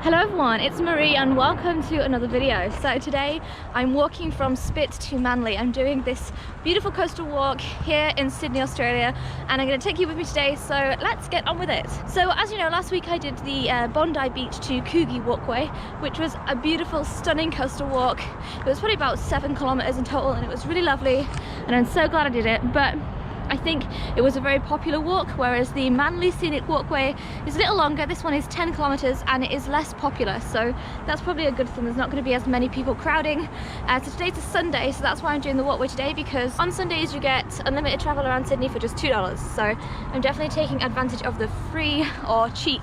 Hello everyone, it's Marie and welcome to another video. So today I'm walking from Spit to Manly. I'm doing this beautiful coastal walk here in Sydney, Australia, and I'm going to take you with me today, so let's get on with it. So as you know, last week I did the Bondi Beach to Coogee walkway, which was a beautiful, stunning coastal walk. It was probably about 7 kilometers in total and it was really lovely and I'm so glad I did it. But I think it was a very popular walk, whereas the Manly Scenic Walkway is a little longer. This one is 10 kilometers and it is less popular, so that's probably a good thing. There's not going to be as many people crowding. So today's a Sunday, so that's why I'm doing the walkway today, because on Sundays you get unlimited travel around Sydney for just $2. So I'm definitely taking advantage of the free or cheap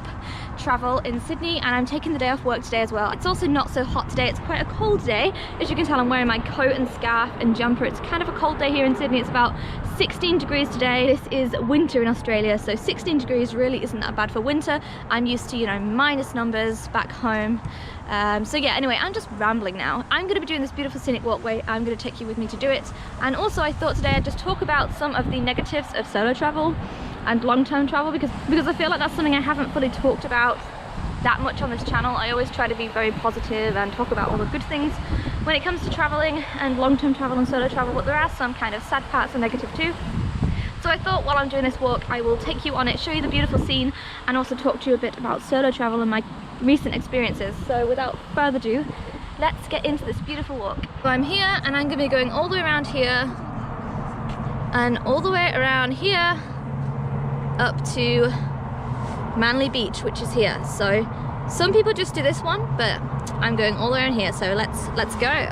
travel in Sydney, and I'm taking the day off work today as well. It's also not so hot today. It's quite a cold day. As you can tell, I'm wearing my coat and scarf and jumper. It's kind of a cold day here in Sydney. It's about 16 degrees today. This is winter in Australia, so 16 degrees really isn't that bad for winter. I'm used to, you know, minus numbers back home. So yeah, anyway, I'm just rambling now. I'm going to be doing this beautiful scenic walkway. I'm going to take you with me to do it. And also I thought today I'd just talk about some of the negatives of solo travel and long-term travel, because I feel like that's something I haven't fully talked about that much on this channel. I always try to be very positive and talk about all the good things when it comes to traveling and long-term travel and solo travel, but there are some kind of sad parts and negative too. So I thought while I'm doing this walk I will take you on it, show you the beautiful scene, and also talk to you a bit about solo travel and my recent experiences. So without further ado, let's get into this beautiful walk. So I'm here and I'm going to be going all the way around here and all the way around here up to Manly Beach, which is here. So some people just do this one, but I'm going all the way around here, so let's go.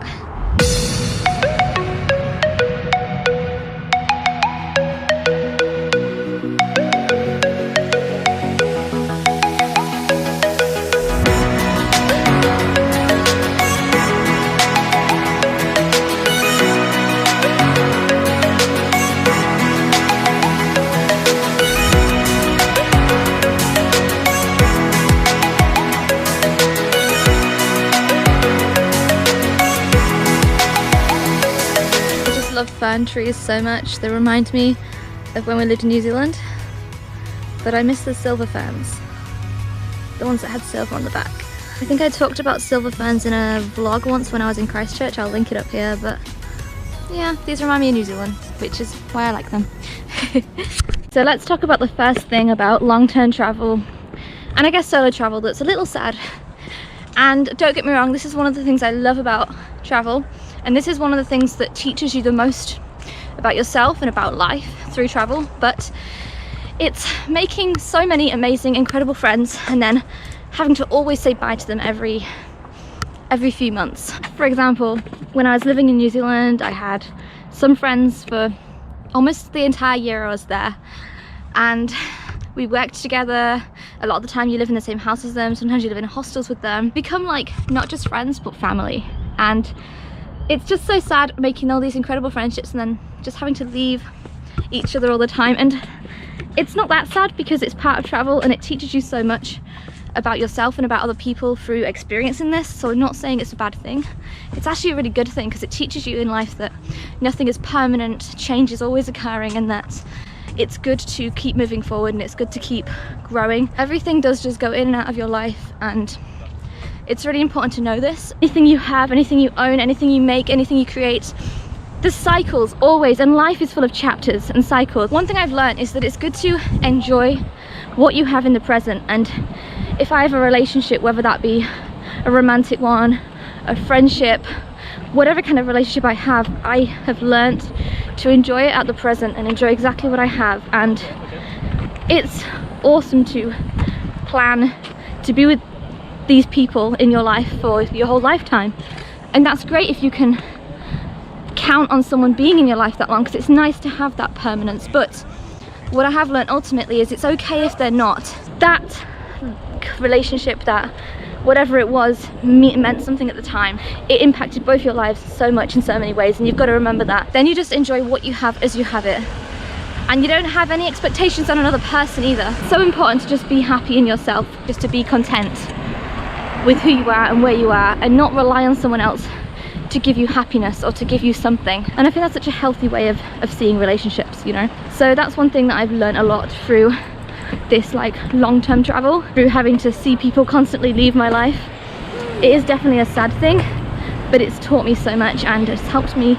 Fern trees so much. They remind me of when we lived in New Zealand, but I miss the silver ferns, the ones that had silver on the back. I think I talked about silver ferns in a vlog once when I was in Christchurch. I'll link it up here, but yeah, these remind me of New Zealand, which is why I like them. So let's talk about the first thing about long-term travel, and I guess solo travel, that's a little sad. And don't get me wrong, this is one of the things I love about travel, and this is one of the things that teaches you the most about yourself and about life through travel, but it's making so many amazing, incredible friends and then having to always say bye to them every few months. For example, when I was living in New Zealand, I had some friends for almost the entire year I was there, and we worked together. A lot of the time you live in the same house as them, sometimes you live in hostels with them. Become like not just friends but family, and it's just so sad making all these incredible friendships and then just having to leave each other all the time. And it's not that sad because it's part of travel and it teaches you so much about yourself and about other people through experiencing this. So I'm not saying it's a bad thing. It's actually a really good thing, because it teaches you in life that nothing is permanent, change is always occurring, and that it's good to keep moving forward and it's good to keep growing. Everything does just go in and out of your life, and it's really important to know this. Anything you have, anything you own, anything you make, anything you create, there's cycles always, and life is full of chapters and cycles. One thing I've learned is that it's good to enjoy what you have in the present, and if I have a relationship, whether that be a romantic one, a friendship, whatever kind of relationship I have learned to enjoy it at the present and enjoy exactly what I have. And it's awesome to plan to be with these people in your life for your whole lifetime, and that's great if you can count on someone being in your life that long, because it's nice to have that permanence. But what I have learned ultimately is it's okay if they're not. That relationship, that whatever it was, meant something at the time. It impacted both your lives so much in so many ways, and you've got to remember that. Then you just enjoy what you have as you have it, and you don't have any expectations on another person either. It's so important to just be happy in yourself, just to be content with who you are and where you are, and not rely on someone else to give you happiness or to give you something. And I think that's such a healthy way of seeing relationships, you know. So that's one thing that I've learned a lot through this like long-term travel, through having to see people constantly leave my life. It is definitely a sad thing, but it's taught me so much and it's helped me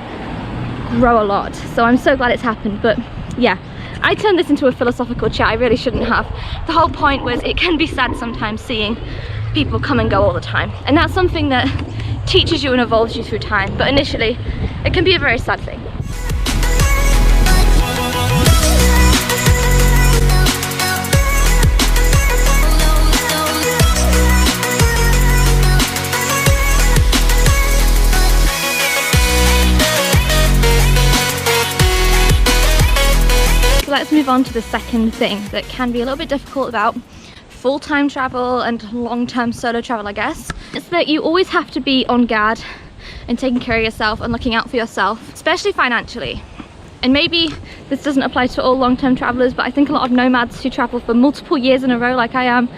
grow a lot. So I'm so glad it's happened. But yeah, I turned this into a philosophical chat. I really shouldn't have. The whole point was it can be sad sometimes seeing people come and go all the time, and that's something that teaches you and evolves you through time, but initially it can be a very sad thing. Let's move on to the second thing that can be a little bit difficult about full-time travel and long-term solo travel, I guess. It's that you always have to be on guard and taking care of yourself and looking out for yourself, especially financially. And maybe this doesn't apply to all long-term travelers, but I think a lot of nomads who travel for multiple years in a row like I am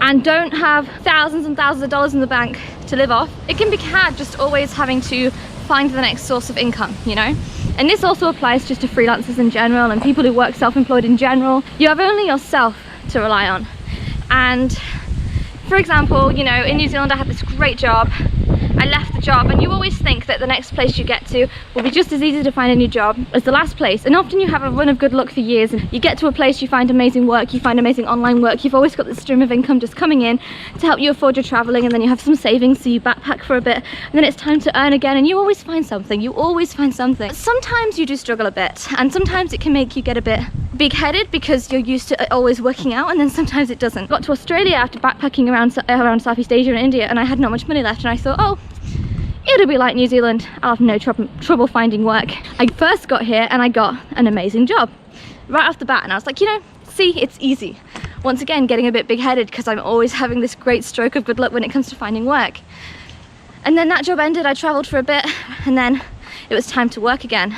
and don't have thousands and thousands of dollars in the bank to live off, it can be hard just always having to find the next source of income, you know? And this also applies just to freelancers in general and people who work self-employed in general. You have only yourself to rely on. And for example, you know, in New Zealand I had this great job. I left the job, and you always think that the next place you get to will be just as easy to find a new job as the last place. And often you have a run of good luck for years and you get to a place, you find amazing work, you find amazing online work, you've always got this stream of income just coming in to help you afford your traveling, and then you have some savings so you backpack for a bit, and then it's time to earn again, and you always find something, you always find something. Sometimes you do struggle a bit, and sometimes it can make you get a bit big-headed because you're used to always working out, and then sometimes it doesn't. Got to Australia after backpacking around Southeast Asia and India, and I had not much money left, and I thought, oh, it'll be like New Zealand, I'll have no trouble finding work. I first got here and I got an amazing job right off the bat, and I was like, you know, see, it's easy. Once again, getting a bit big-headed because I'm always having this great stroke of good luck when it comes to finding work. And then that job ended, I traveled for a bit, and then it was time to work again.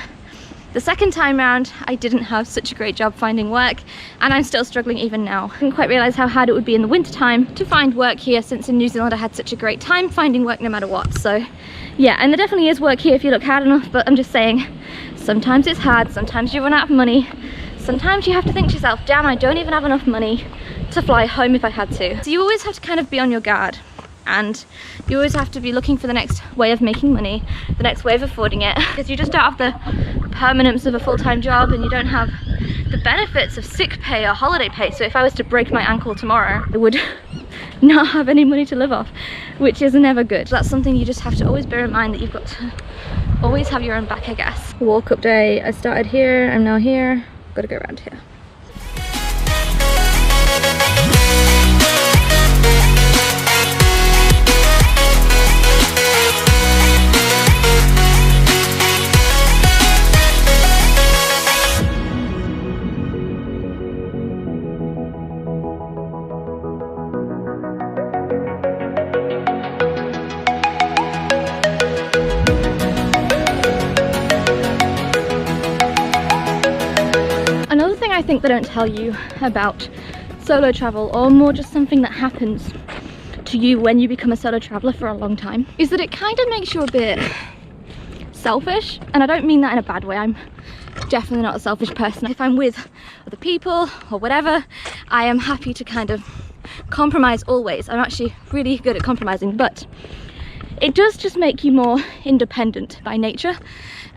The second time round, I didn't have such a great job finding work, and I'm still struggling even now. I didn't quite realise how hard it would be in the winter time to find work here, since in New Zealand I had such a great time finding work no matter what. So yeah, and there definitely is work here if you look hard enough, but I'm just saying, sometimes it's hard, sometimes you run out of money, sometimes you have to think to yourself, damn, I don't even have enough money to fly home if I had to. So you always have to kind of be on your guard, and you always have to be looking for the next way of making money, the next way of affording it, because you just don't have the permanence of a full-time job, and you don't have the benefits of sick pay or holiday pay. So if I was to break my ankle tomorrow, I would not have any money to live off, which is never good. That's something you just have to always bear in mind, that you've got to always have your own back, I guess. Walk up day, I started here, I'm now here, gotta go around here. I think they don't tell you about solo travel, or more just something that happens to you when you become a solo traveler for a long time, is that it kind of makes you a bit selfish. And I don't mean that in a bad way. I'm definitely not a selfish person. If I'm with other people or whatever, I am happy to kind of compromise always. I'm actually really good at compromising, but it does just make you more independent by nature,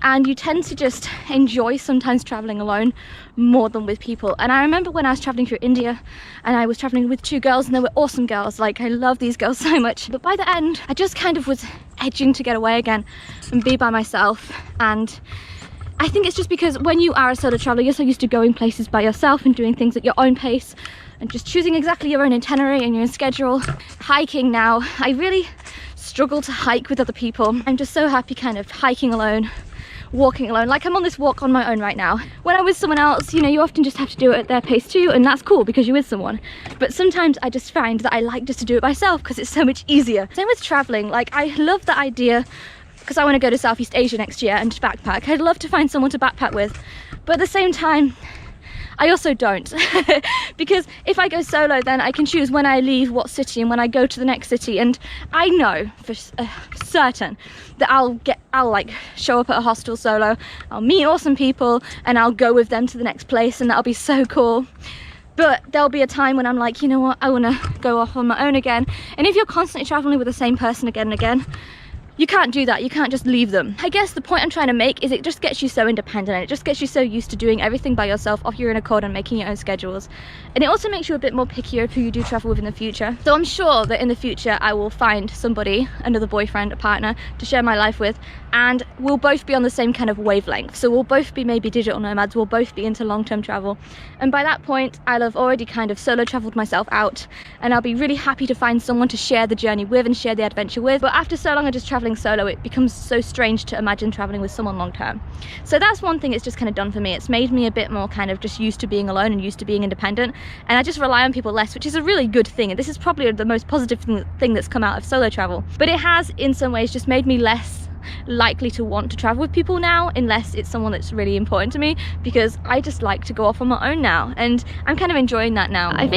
and you tend to just enjoy sometimes traveling alone more than with people. And I remember when I was traveling through India, and I was traveling with two girls, and they were awesome girls, like I love these girls so much, but by the end I just kind of was edging to get away again and be by myself. And I think it's just because when you are a solo traveler, you're so used to going places by yourself and doing things at your own pace and just choosing exactly your own itinerary and your own schedule. Hiking now, I really struggle to hike with other people. I'm just so happy kind of hiking alone, walking alone. Like I'm on this walk on my own right now. When I'm with someone else, you know, you often just have to do it at their pace too, and that's cool because you're with someone. But sometimes I just find that I like just to do it myself because it's so much easier. Same with traveling. Like I love the idea, because I want to go to Southeast Asia next year and backpack. I'd love to find someone to backpack with, but at the same time I also don't because if I go solo, then I can choose when I leave what city and when I go to the next city, and I know for certain that I'll like show up at a hostel solo, I'll meet awesome people, and I'll go with them to the next place, and that'll be so cool. But there'll be a time when I'm like, you know what, I want to go off on my own again. And if you're constantly traveling with the same person again and again, you can't do that. You can't just leave them. I guess the point I'm trying to make is it just gets you so independent, and it just gets you so used to doing everything by yourself off your own accord and making your own schedules. And it also makes you a bit more pickier if you do travel with in the future. So I'm sure that in the future I will find somebody, another boyfriend, a partner to share my life with, and we'll both be on the same kind of wavelength. So we'll both be maybe digital nomads, we'll both be into long-term travel. And by that point, I'll have already kind of solo traveled myself out, and I'll be really happy to find someone to share the journey with and share the adventure with. But after so long of just traveling solo, it becomes so strange to imagine traveling with someone long term. So that's one thing it's just kind of done for me. It's made me a bit more kind of just used to being alone and used to being independent, and I just rely on people less, which is a really good thing. And this is probably the most positive thing that's come out of solo travel. But it has in some ways just made me less likely to want to travel with people now, unless it's someone that's really important to me, because I just like to go off on my own now, and I'm kind of enjoying that now. I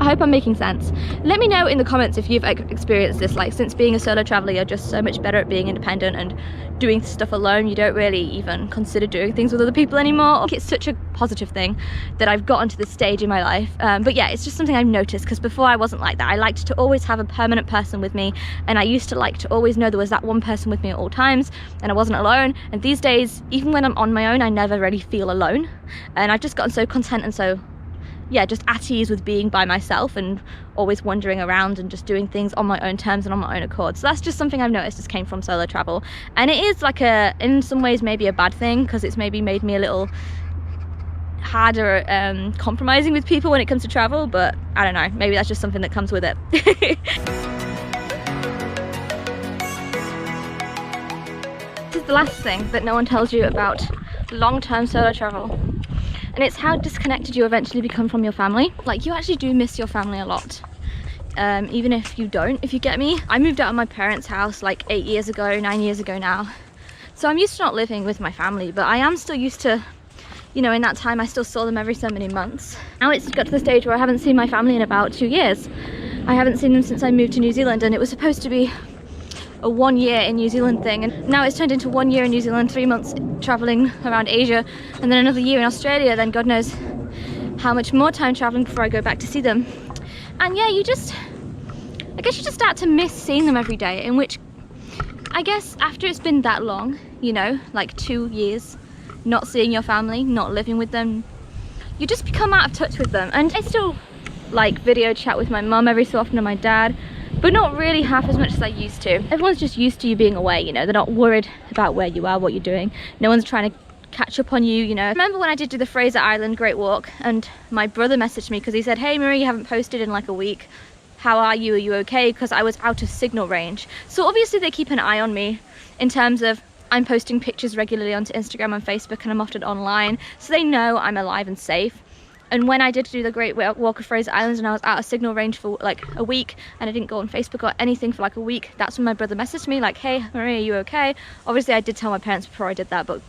hope I'm making sense. Let me know in the comments if you've experienced this, like since being a solo traveler you're just so much better at being independent and doing stuff alone. You don't really even consider doing things with other people anymore. It's such a positive thing that I've gotten to this stage in my life. But yeah, it's just something I've noticed, because before I wasn't like that. I liked to always have a permanent person with me, and I used to like to always know there was that one person with me at all times and I wasn't alone. And these days, even when I'm on my own, I never really feel alone, and I've just gotten so content and so, yeah, just at ease with being by myself and always wandering around and just doing things on my own terms and on my own accord. So that's just something I've noticed just came from solo travel, and it is like in some ways maybe a bad thing, because it's maybe made me a little harder compromising with people when it comes to travel. But I don't know, maybe that's just something that comes with it. This is the last thing that no one tells you about long-term solo travel, and it's how disconnected you eventually become from your family. Like, you actually do miss your family a lot, even if you don't, if you get me. I moved out of my parents' house like 8 years ago, 9 years ago now, so I'm used to not living with my family, but I am still used to, you know, in that time I still saw them every so many months. Now it's got to the stage where I haven't seen my family in about 2 years. I haven't seen them since I moved to New Zealand, and it was supposed to be a 1 year in New Zealand thing, and now it's turned into 1 year in New Zealand, 3 months traveling around Asia, and then another year in Australia, then God knows how much more time traveling before I go back to see them. And yeah, I guess you just start to miss seeing them every day, in which I guess after it's been that long, you know, like 2 years not seeing your family, not living with them, you just become out of touch with them. And I still like video chat with my mum every so often and my dad, but not really half as much as I used to. Everyone's just used to you being away, you know, they're not worried about where you are, what you're doing. No one's trying to catch up on you, you know. I remember when I did do the Fraser Island Great Walk, and my brother messaged me because he said, "Hey Marie, you haven't posted in like a week. How are you? Are you okay?" Because I was out of signal range. So obviously they keep an eye on me in terms of I'm posting pictures regularly onto Instagram and Facebook, and I'm often online, so they know I'm alive and safe. And when I did do the Great Walk of Fraser Island and I was out of signal range for like a week, and I didn't go on Facebook or anything for like a week, that's when my brother messaged me like, "Hey Marie, are you okay?" Obviously I did tell my parents before I did that, but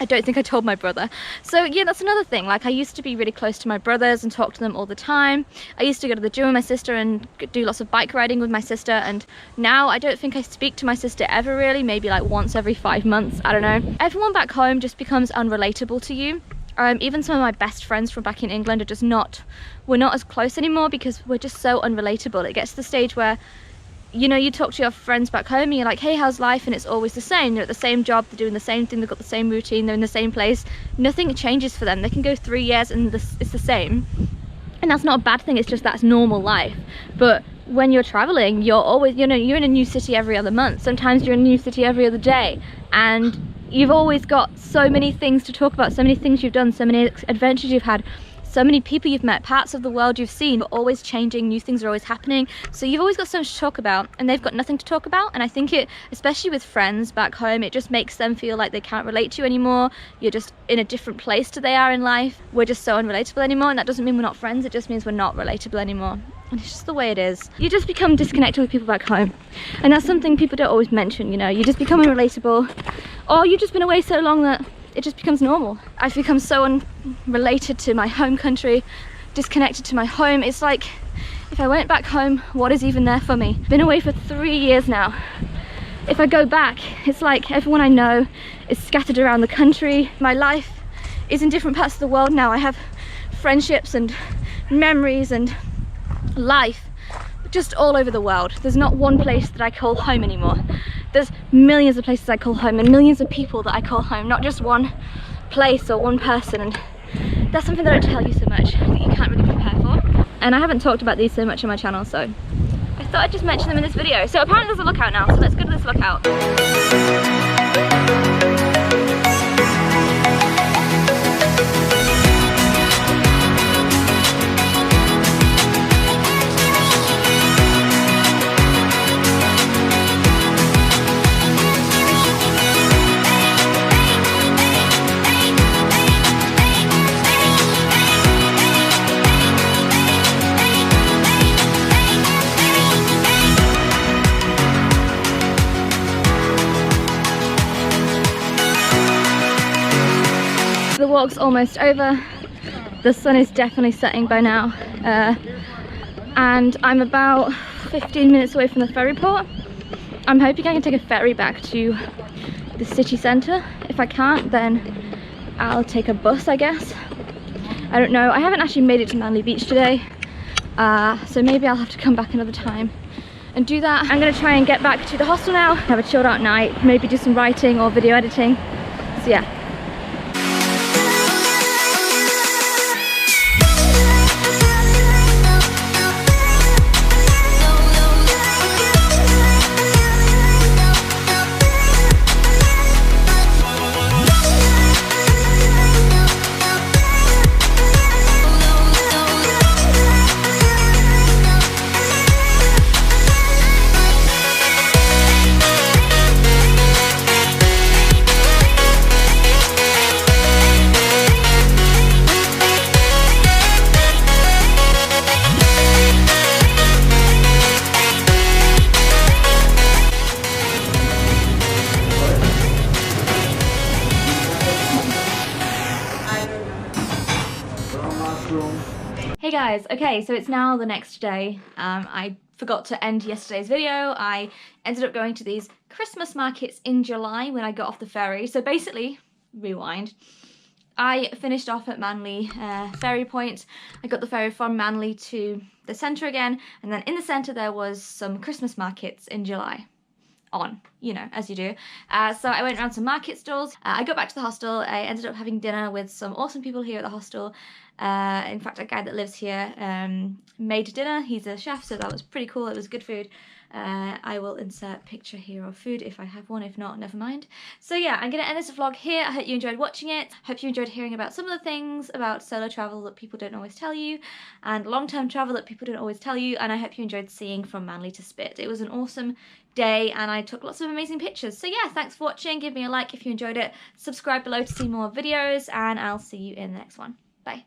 I don't think I told my brother. So yeah, that's another thing. Like, I used to be really close to my brothers and talk to them all the time. I used to go to the gym with my sister and do lots of bike riding with my sister, and now I don't think I speak to my sister ever really, maybe like once every 5 months, I don't know. Everyone back home just becomes unrelatable to you. Even some of my best friends from back in England are just we're not as close anymore, because we're just so unrelatable. It gets to the stage where, you know, you talk to your friends back home and you're like, "Hey, how's life?" And it's always the same. They're at the same job, they're doing the same thing, they've got the same routine, they're in the same place. Nothing changes for them. They can go 3 years and it's the same. And that's not a bad thing, it's just that's normal life. But when you're traveling, you're always, you know, you're in a new city every other month. Sometimes you're in a new city every other day. And you've always got so many things to talk about, so many things you've done, so many adventures you've had, so many people you've met, parts of the world you've seen, but always changing, new things are always happening. So you've always got so much to talk about, and they've got nothing to talk about. And I think it, especially with friends back home, it just makes them feel like they can't relate to you anymore. You're just in a different place to they are in life. We're just so unrelatable anymore, and that doesn't mean we're not friends, it just means we're not relatable anymore. And it's just the way it is. You just become disconnected with people back home. And that's something people don't always mention, you know. You just become unrelatable, or you've just been away so long that it just becomes normal. I've become so unrelated to my home country, disconnected to my home. It's like, if I went back home, what is even there for me? Been away for 3 years now. If I go back, it's like everyone I know is scattered around the country. My life is in different parts of the world now. I have friendships and memories and life just all over the world. There's not one place that I call home anymore. There's millions of places I call home and millions of people that I call home, not just one place or one person. And that's something that I tell you so much that you can't really prepare for. And I haven't talked about these so much on my channel, so I thought I'd just mention them in this video. So apparently there's a lookout now, so let's go to this lookout. The walk's almost over. The sun is definitely setting by now, and I'm about 15 minutes away from the ferry port. I'm hoping I can take a ferry back to the city centre. If I can't, then I'll take a bus, I guess. I don't know. I haven't actually made it to Manly Beach today, so maybe I'll have to come back another time and do that. I'm going to try and get back to the hostel now, have a chilled out night, maybe do some writing or video editing. So yeah. Hey guys, okay, so it's now the next day. I forgot to end yesterday's video. I ended up going to these Christmas markets in July when I got off the ferry. So basically, rewind, I finished off at Manly ferry point. I got the ferry from Manly to the centre again, and then in the centre there was some Christmas markets in July. You know, as you do. So I went around some market stalls. I got back to the hostel. I ended up having dinner with some awesome people here at the hostel. In fact, a guy that lives here made dinner. He's a chef, so that was pretty cool. It was good food. I will insert a picture here of food if I have one. If not, never mind. So yeah, I'm going to end this vlog here. I hope you enjoyed watching it. Hope you enjoyed hearing about some of the things about solo travel that people don't always tell you, and long-term travel that people don't always tell you. And I hope you enjoyed seeing from Manly to Spit. It was an awesome day and I took lots of amazing pictures. So yeah, thanks for watching. Give me a like if you enjoyed it. Subscribe below to see more videos, and I'll see you in the next one. Bye.